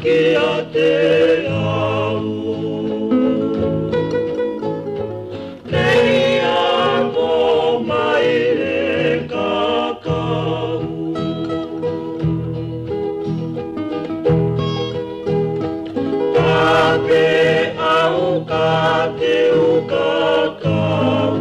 kia te au. Nei ako mai e kakau. Kape au ka te ukakau.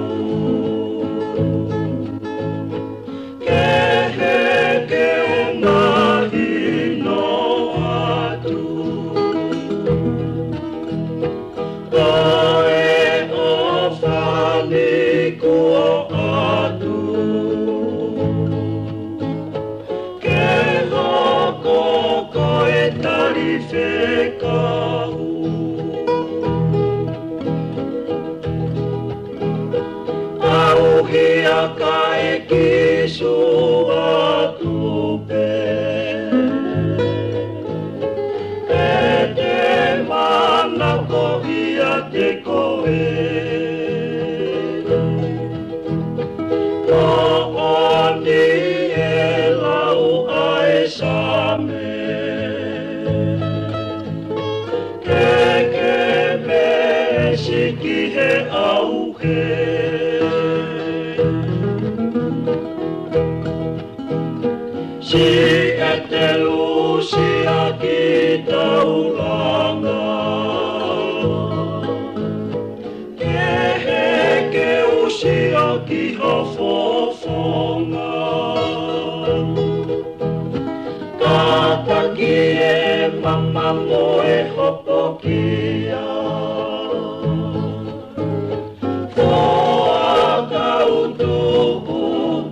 Auhia kai kisua tupe e te mana kohia te koe o oni e lau ai same ke me siki he auhe si e te lusia ki taulanga ke he usia ki hafofonga kataki e mama moe hopokia foa kautu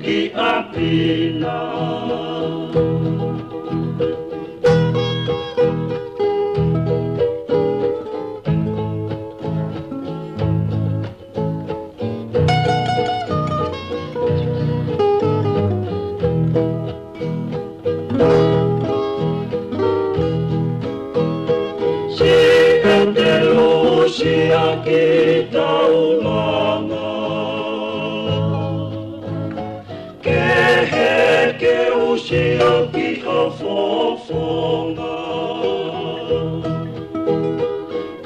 ki apina Lucia ki taulanga ke usia ki hafofonga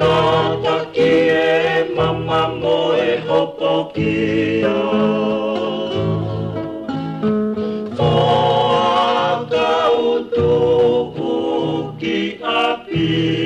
kataki e mama moe hopokia foa kautu ki api